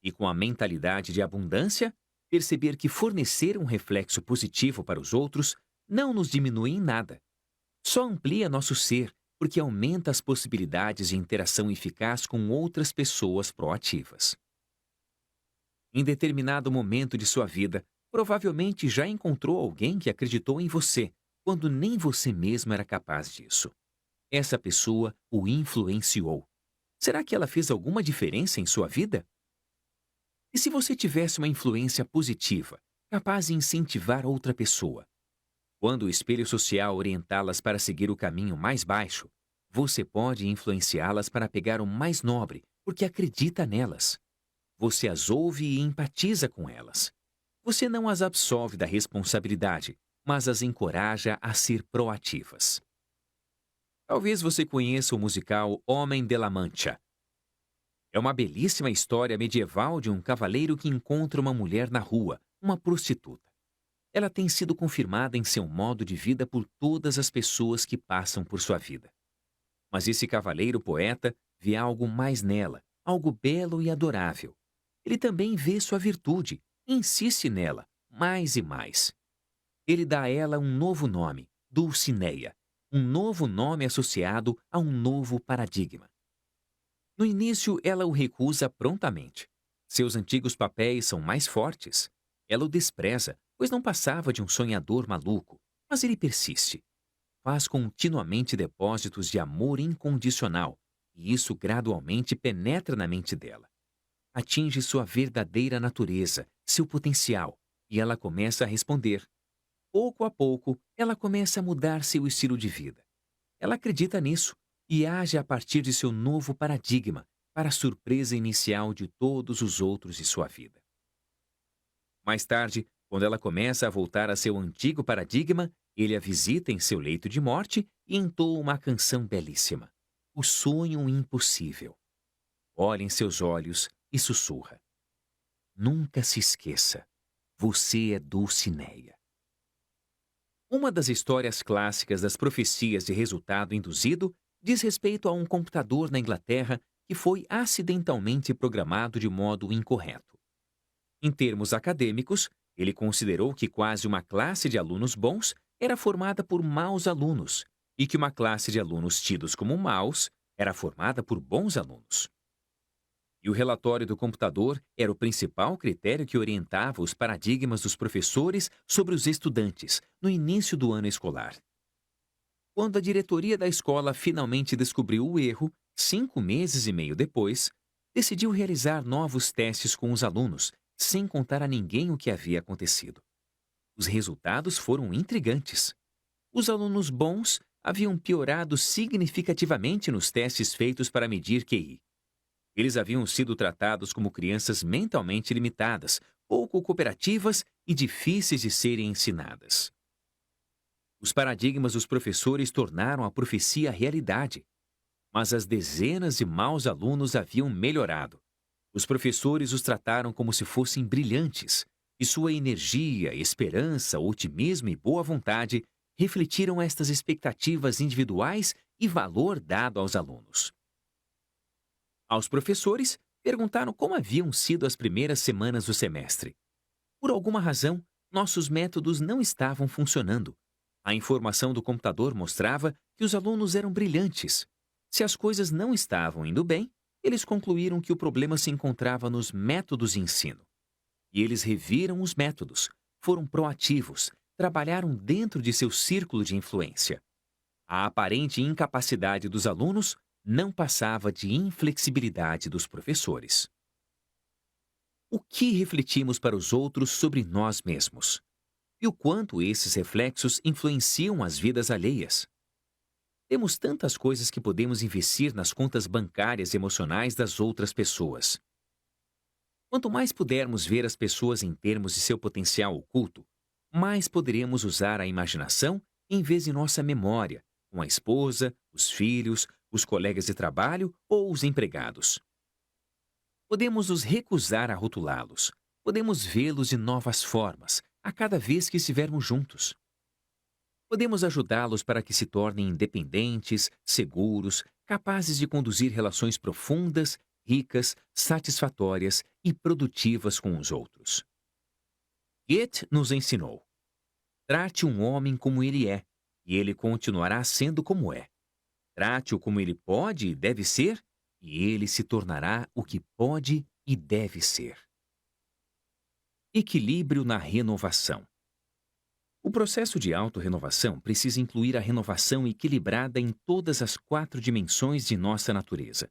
E com a mentalidade de abundância, perceber que fornecer um reflexo positivo para os outros não nos diminui em nada. Só amplia nosso ser, porque aumenta as possibilidades de interação eficaz com outras pessoas proativas. Em determinado momento de sua vida, provavelmente já encontrou alguém que acreditou em você, quando nem você mesmo era capaz disso. Essa pessoa o influenciou. Será que ela fez alguma diferença em sua vida? E se você tivesse uma influência positiva, capaz de incentivar outra pessoa? Quando o espelho social orientá-las para seguir o caminho mais baixo, você pode influenciá-las para pegar o mais nobre, porque acredita nelas. Você as ouve e empatiza com elas. Você não as absolve da responsabilidade, mas as encoraja a ser proativas. Talvez você conheça o musical Homem de la Mancha. É uma belíssima história medieval de um cavaleiro que encontra uma mulher na rua, uma prostituta. Ela tem sido confirmada em seu modo de vida por todas as pessoas que passam por sua vida. Mas esse cavaleiro poeta vê algo mais nela, algo belo e adorável. Ele também vê sua virtude e insiste nela, mais e mais. Ele dá a ela um novo nome, Dulcinea, um novo nome associado a um novo paradigma. No início, ela o recusa prontamente. Seus antigos papéis são mais fortes. Ela o despreza, pois não passava de um sonhador maluco, mas ele persiste. Faz continuamente depósitos de amor incondicional, e isso gradualmente penetra na mente dela. Atinge sua verdadeira natureza, seu potencial, e ela começa a responder. Pouco a pouco, ela começa a mudar seu estilo de vida. Ela acredita nisso e age a partir de seu novo paradigma, para a surpresa inicial de todos os outros de sua vida. Mais tarde, quando ela começa a voltar a seu antigo paradigma, ele a visita em seu leito de morte e entoa uma canção belíssima, O Sonho Impossível. Olha em seus olhos e sussurra. Nunca se esqueça, você é Dulcinea. Uma das histórias clássicas das profecias de resultado induzido diz respeito a um computador na Inglaterra que foi acidentalmente programado de modo incorreto. Em termos acadêmicos, ele considerou que quase uma classe de alunos bons era formada por maus alunos e que uma classe de alunos tidos como maus era formada por bons alunos. E o relatório do computador era o principal critério que orientava os paradigmas dos professores sobre os estudantes no início do ano escolar. Quando a diretoria da escola finalmente descobriu o erro, 5 meses e meio depois, decidiu realizar novos testes com os alunos, sem contar a ninguém o que havia acontecido. Os resultados foram intrigantes. Os alunos bons haviam piorado significativamente nos testes feitos para medir QI. Eles haviam sido tratados como crianças mentalmente limitadas, pouco cooperativas e difíceis de serem ensinadas. Os paradigmas dos professores tornaram a profecia realidade. Mas as dezenas de maus alunos haviam melhorado. Os professores os trataram como se fossem brilhantes, e sua energia, esperança, otimismo e boa vontade refletiram estas expectativas individuais e valor dado aos alunos. Aos professores, perguntaram como haviam sido as primeiras semanas do semestre. Por alguma razão, nossos métodos não estavam funcionando. A informação do computador mostrava que os alunos eram brilhantes. Se as coisas não estavam indo bem, eles concluíram que o problema se encontrava nos métodos de ensino. E eles reviram os métodos, foram proativos, trabalharam dentro de seu círculo de influência. A aparente incapacidade dos alunos não passava de inflexibilidade dos professores. O que refletimos para os outros sobre nós mesmos? E o quanto esses reflexos influenciam as vidas alheias? Temos tantas coisas que podemos investir nas contas bancárias emocionais das outras pessoas. Quanto mais pudermos ver as pessoas em termos de seu potencial oculto, mais poderemos usar a imaginação em vez de nossa memória, com a esposa, os filhos, os colegas de trabalho ou os empregados. Podemos nos recusar a rotulá-los. Podemos vê-los de novas formas, a cada vez que estivermos juntos. Podemos ajudá-los para que se tornem independentes, seguros, capazes de conduzir relações profundas, ricas, satisfatórias e produtivas com os outros. Goethe nos ensinou: trate um homem como ele é, e ele continuará sendo como é. Trate-o como ele pode e deve ser, e ele se tornará o que pode e deve ser. Equilíbrio na renovação. O processo de autorrenovação precisa incluir a renovação equilibrada em todas as 4 dimensões de nossa natureza: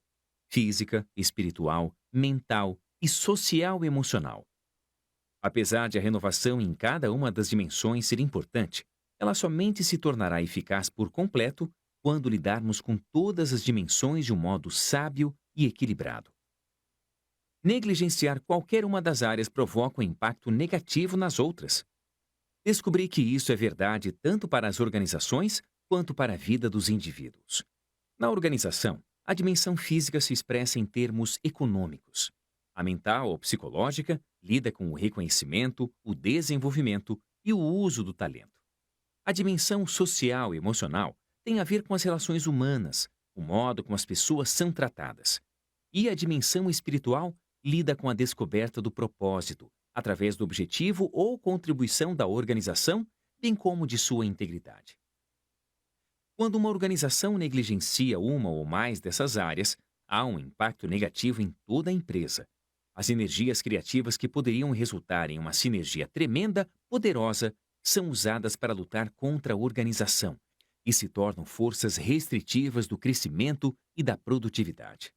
física, espiritual, mental e social-emocional. Apesar de a renovação em cada uma das dimensões ser importante, ela somente se tornará eficaz por completo quando lidarmos com todas as dimensões de um modo sábio e equilibrado. Negligenciar qualquer uma das áreas provoca um impacto negativo nas outras. Descobri que isso é verdade tanto para as organizações quanto para a vida dos indivíduos. Na organização, a dimensão física se expressa em termos econômicos. A mental ou psicológica lida com o reconhecimento, o desenvolvimento e o uso do talento. A dimensão social e emocional tem a ver com as relações humanas, o modo como as pessoas são tratadas. E a dimensão espiritual lida com a descoberta do propósito, através do objetivo ou contribuição da organização, bem como de sua integridade. Quando uma organização negligencia uma ou mais dessas áreas, há um impacto negativo em toda a empresa. As energias criativas que poderiam resultar em uma sinergia tremenda, poderosa, são usadas para lutar contra a organização e se tornam forças restritivas do crescimento e da produtividade.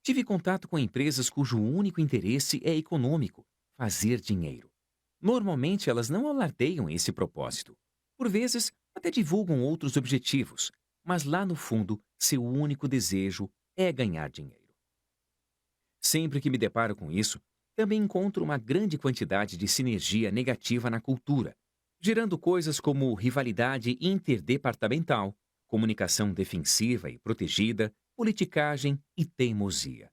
Tive contato com empresas cujo único interesse é econômico, fazer dinheiro. Normalmente elas não alardeiam esse propósito. Por vezes, até divulgam outros objetivos, mas lá no fundo, seu único desejo é ganhar dinheiro. Sempre que me deparo com isso, também encontro uma grande quantidade de sinergia negativa na cultura, gerando coisas como rivalidade interdepartamental, comunicação defensiva e protegida, politicagem e teimosia.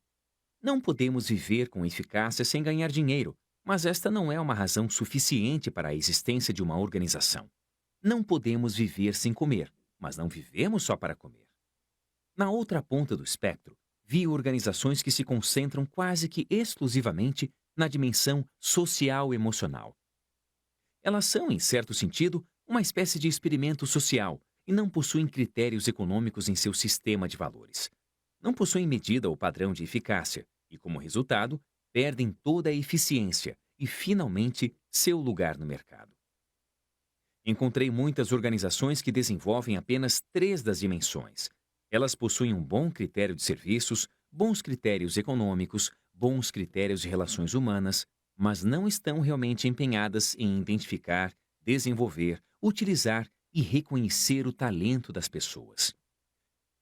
Não podemos viver com eficácia sem ganhar dinheiro, mas esta não é uma razão suficiente para a existência de uma organização. Não podemos viver sem comer, mas não vivemos só para comer. Na outra ponta do espectro, vi organizações que se concentram quase que exclusivamente na dimensão social-emocional. Elas são, em certo sentido, uma espécie de experimento social e não possuem critérios econômicos em seu sistema de valores. Não possuem medida ou padrão de eficácia e, como resultado, perdem toda a eficiência e, finalmente, seu lugar no mercado. Encontrei muitas organizações que desenvolvem apenas 3 das dimensões. Elas possuem um bom critério de serviços, bons critérios econômicos, bons critérios de relações humanas, mas não estão realmente empenhadas em identificar, desenvolver, utilizar e reconhecer o talento das pessoas.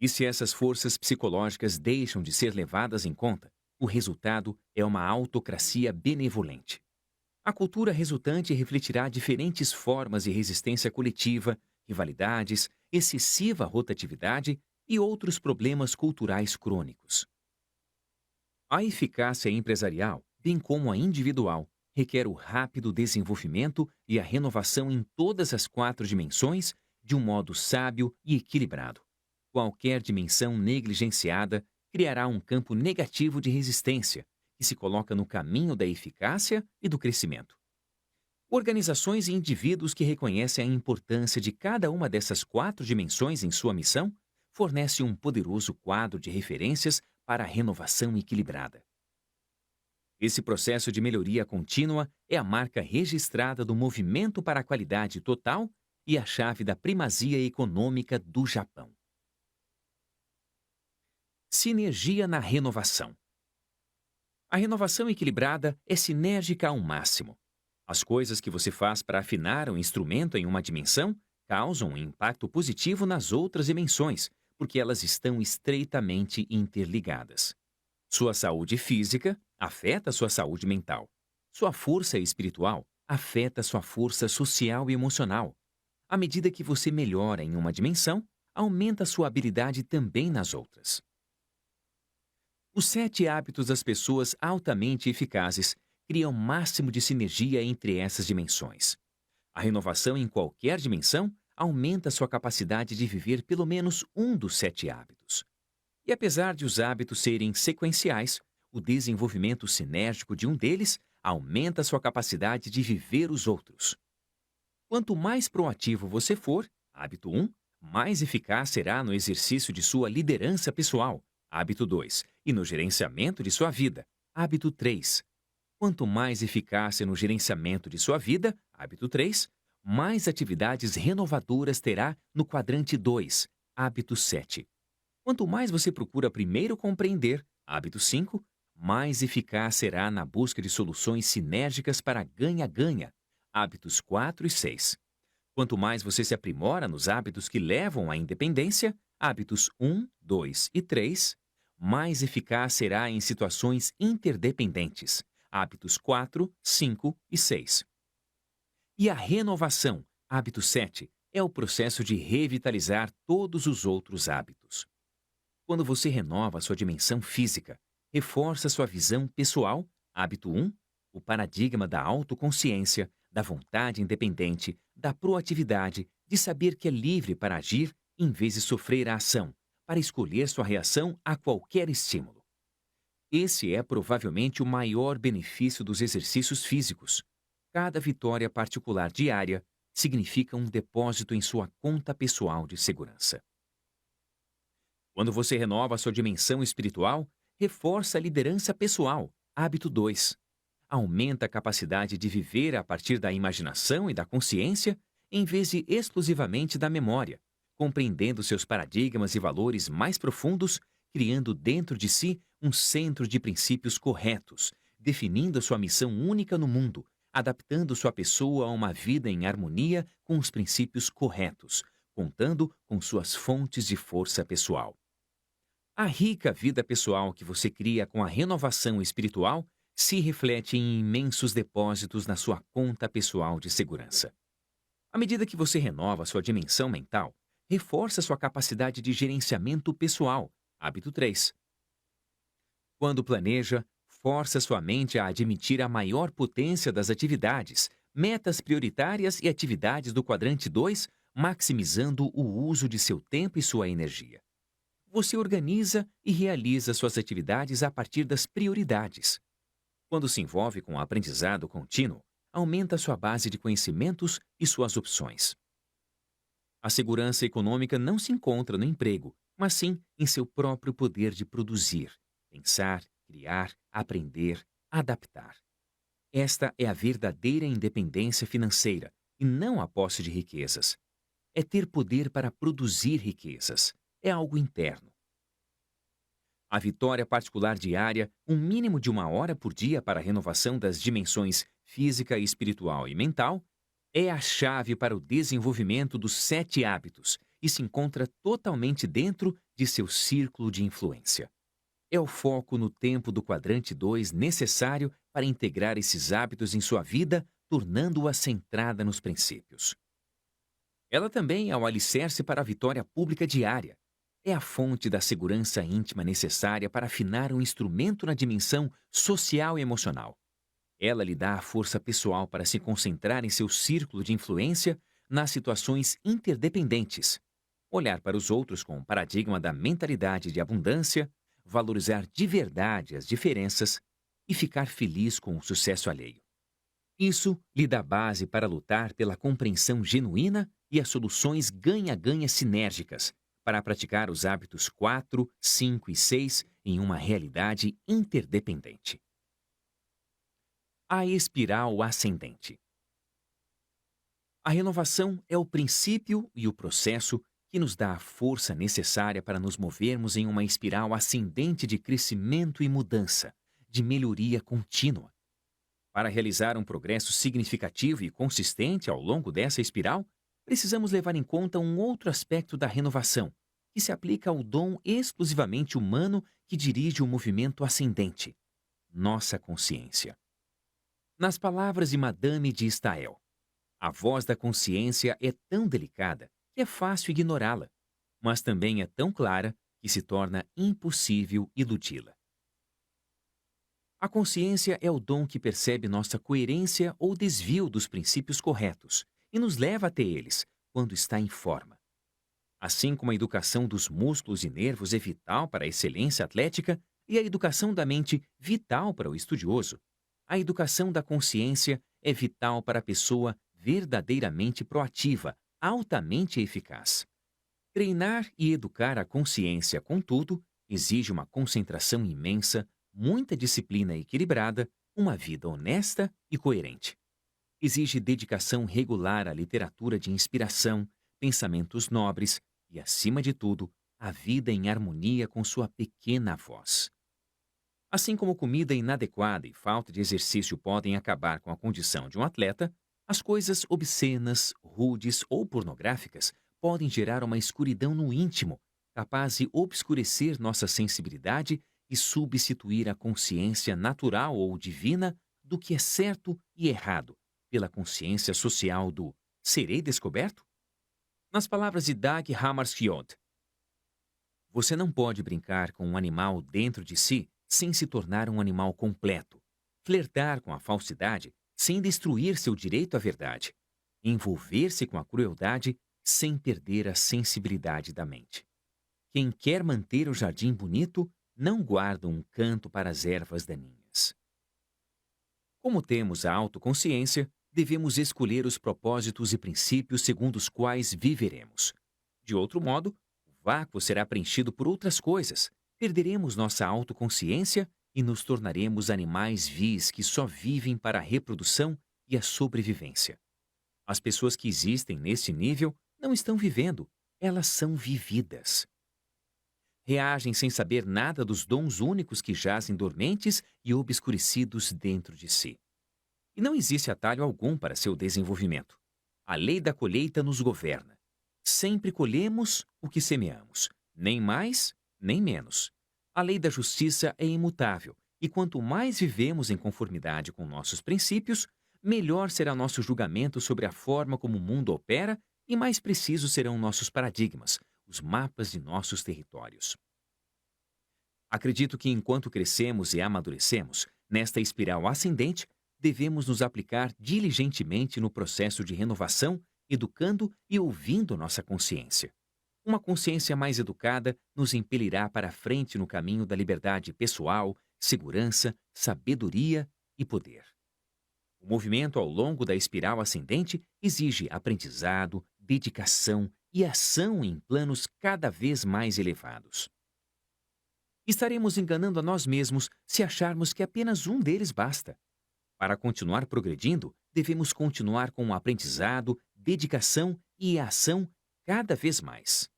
E se essas forças psicológicas deixam de ser levadas em conta, o resultado é uma autocracia benevolente. A cultura resultante refletirá diferentes formas de resistência coletiva, rivalidades, excessiva rotatividade e outros problemas culturais crônicos. A eficácia empresarial, bem como a individual, requer o rápido desenvolvimento e a renovação em todas as 4 dimensões de um modo sábio e equilibrado. Qualquer dimensão negligenciada criará um campo negativo de resistência, que se coloca no caminho da eficácia e do crescimento. Organizações e indivíduos que reconhecem a importância de cada uma dessas 4 dimensões em sua missão fornecem um poderoso quadro de referências para a renovação equilibrada. Esse processo de melhoria contínua é a marca registrada do movimento para a qualidade total e a chave da primazia econômica do Japão. Sinergia na renovação. A renovação equilibrada é sinérgica ao máximo. As coisas que você faz para afinar o instrumento em uma dimensão causam um impacto positivo nas outras dimensões, porque elas estão estreitamente interligadas. Sua saúde física afeta sua saúde mental. Sua força espiritual afeta sua força social e emocional. À medida que você melhora em uma dimensão, aumenta sua habilidade também nas outras. Os 7 hábitos das pessoas altamente eficazes criam o máximo de sinergia entre essas dimensões. A renovação em qualquer dimensão aumenta sua capacidade de viver pelo menos um dos 7 hábitos. E apesar de os hábitos serem sequenciais, o desenvolvimento sinérgico de um deles aumenta sua capacidade de viver os outros. Quanto mais proativo você for, hábito 1, mais eficaz será no exercício de sua liderança pessoal, hábito 2, e no gerenciamento de sua vida, hábito 3. Quanto mais eficácia no gerenciamento de sua vida, hábito 3, mais atividades renovadoras terá no quadrante 2, hábito 7. Quanto mais você procura primeiro compreender, hábito 5, mais eficaz será na busca de soluções sinérgicas para ganha-ganha, hábitos 4 e 6. Quanto mais você se aprimora nos hábitos que levam à independência, hábitos 1, 2 e 3, mais eficaz será em situações interdependentes, hábitos 4, 5 e 6. E a renovação, hábito 7, é o processo de revitalizar todos os outros hábitos. Quando você renova sua dimensão física, reforça sua visão pessoal, hábito 1, o paradigma da autoconsciência, da vontade independente, da proatividade, de saber que é livre para agir em vez de sofrer a ação, para escolher sua reação a qualquer estímulo. Esse é provavelmente o maior benefício dos exercícios físicos. Cada vitória particular diária significa um depósito em sua conta pessoal de segurança. Quando você renova sua dimensão espiritual, reforça a liderança pessoal, hábito 2. Aumenta a capacidade de viver a partir da imaginação e da consciência, em vez de exclusivamente da memória, compreendendo seus paradigmas e valores mais profundos, criando dentro de si um centro de princípios corretos, definindo sua missão única no mundo, adaptando sua pessoa a uma vida em harmonia com os princípios corretos, contando com suas fontes de força pessoal. A rica vida pessoal que você cria com a renovação espiritual se reflete em imensos depósitos na sua conta pessoal de segurança. À medida que você renova sua dimensão mental, reforça sua capacidade de gerenciamento pessoal, hábito 3. Quando planeja, força sua mente a admitir a maior potência das atividades, metas prioritárias e atividades do quadrante 2, maximizando o uso de seu tempo e sua energia. Você organiza e realiza suas atividades a partir das prioridades. Quando se envolve com o aprendizado contínuo, aumenta sua base de conhecimentos e suas opções. A segurança econômica não se encontra no emprego, mas sim em seu próprio poder de produzir, pensar, criar, aprender, adaptar. Esta é a verdadeira independência financeira e não a posse de riquezas. É ter poder para produzir riquezas. É algo interno. A vitória particular diária, um mínimo de 1 hora por dia para a renovação das dimensões física, espiritual e mental, é a chave para o desenvolvimento dos 7 hábitos e se encontra totalmente dentro de seu círculo de influência. É o foco no tempo do quadrante 2 necessário para integrar esses hábitos em sua vida, tornando-a centrada nos princípios. Ela também é o alicerce para a vitória pública diária. É a fonte da segurança íntima necessária para afinar um instrumento na dimensão social e emocional. Ela lhe dá a força pessoal para se concentrar em seu círculo de influência nas situações interdependentes, olhar para os outros com o paradigma da mentalidade de abundância, valorizar de verdade as diferenças e ficar feliz com o sucesso alheio. Isso lhe dá base para lutar pela compreensão genuína e as soluções ganha-ganha sinérgicas para praticar os hábitos 4, 5 e 6 em uma realidade interdependente. A espiral ascendente. A renovação é o princípio e o processo que nos dá a força necessária para nos movermos em uma espiral ascendente de crescimento e mudança, de melhoria contínua. Para realizar um progresso significativo e consistente ao longo dessa espiral, precisamos levar em conta um outro aspecto da renovação, que se aplica ao dom exclusivamente humano que dirige o movimento ascendente: nossa consciência. Nas palavras de Madame de Staël, a voz da consciência é tão delicada que é fácil ignorá-la, mas também é tão clara que se torna impossível iludi-la. A consciência é o dom que percebe nossa coerência ou desvio dos princípios corretos e nos leva até eles quando está em forma. Assim como a educação dos músculos e nervos é vital para a excelência atlética e a educação da mente vital para o estudioso, a educação da consciência é vital para a pessoa verdadeiramente proativa, altamente eficaz. Treinar e educar a consciência, contudo, exige uma concentração imensa, muita disciplina equilibrada, uma vida honesta e coerente. Exige dedicação regular à literatura de inspiração, pensamentos nobres e, acima de tudo, a vida em harmonia com sua pequena voz. Assim como comida inadequada e falta de exercício podem acabar com a condição de um atleta, as coisas obscenas, rudes ou pornográficas podem gerar uma escuridão no íntimo, capaz de obscurecer nossa sensibilidade e substituir a consciência natural ou divina do que é certo e errado pela consciência social do serei descoberto? Nas palavras de Dag Hammarskjöld, você não pode brincar com um animal dentro de si sem se tornar um animal completo, flertar com a falsidade sem destruir seu direito à verdade, envolver-se com a crueldade sem perder a sensibilidade da mente. Quem quer manter o jardim bonito não guarda um canto para as ervas daninhas. Como temos a autoconsciência, devemos escolher os propósitos e princípios segundo os quais viveremos. De outro modo, o vácuo será preenchido por outras coisas, perderemos nossa autoconsciência e nos tornaremos animais vis que só vivem para a reprodução e a sobrevivência. As pessoas que existem nesse nível não estão vivendo, elas são vividas. Reagem sem saber nada dos dons únicos que jazem dormentes e obscurecidos dentro de si. E não existe atalho algum para seu desenvolvimento. A lei da colheita nos governa. Sempre colhemos o que semeamos, nem mais, nem menos. A lei da justiça é imutável, e quanto mais vivemos em conformidade com nossos princípios, melhor será nosso julgamento sobre a forma como o mundo opera e mais precisos serão nossos paradigmas, os mapas de nossos territórios. Acredito que enquanto crescemos e amadurecemos, nesta espiral ascendente, devemos nos aplicar diligentemente no processo de renovação, educando e ouvindo nossa consciência. Uma consciência mais educada nos impelirá para a frente no caminho da liberdade pessoal, segurança, sabedoria e poder. O movimento ao longo da espiral ascendente exige aprendizado, dedicação e ação em planos cada vez mais elevados. Estaremos enganando a nós mesmos se acharmos que apenas um deles basta. Para continuar progredindo, devemos continuar com o aprendizado, dedicação e ação cada vez mais.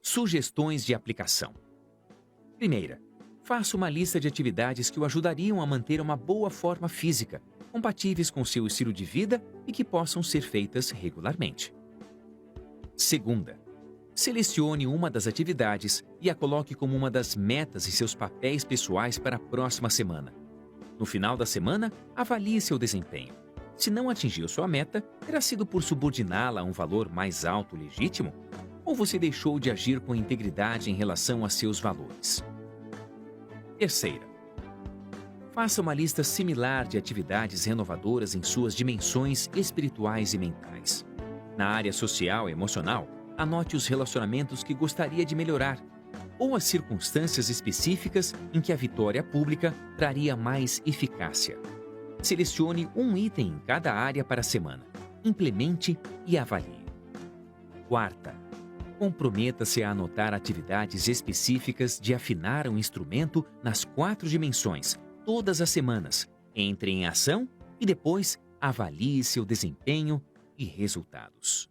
Sugestões de aplicação. Primeira, faça uma lista de atividades que o ajudariam a manter uma boa forma física, compatíveis com seu estilo de vida e que possam ser feitas regularmente. Segunda, selecione uma das atividades e a coloque como uma das metas em seus papéis pessoais para a próxima semana. No final da semana, avalie seu desempenho. Se não atingiu sua meta, terá sido por subordiná-la a um valor mais alto legítimo? Ou você deixou de agir com integridade em relação a seus valores? Terceira, faça uma lista similar de atividades renovadoras em suas dimensões espirituais e mentais. Na área social e emocional, anote os relacionamentos que gostaria de melhorar, ou as circunstâncias específicas em que a vitória pública traria mais eficácia. Selecione um item em cada área para a semana. Implemente e avalie. Quarta, comprometa-se a anotar atividades específicas de afinar o instrumento nas 4 dimensões, todas as semanas. Entre em ação e depois avalie seu desempenho e resultados.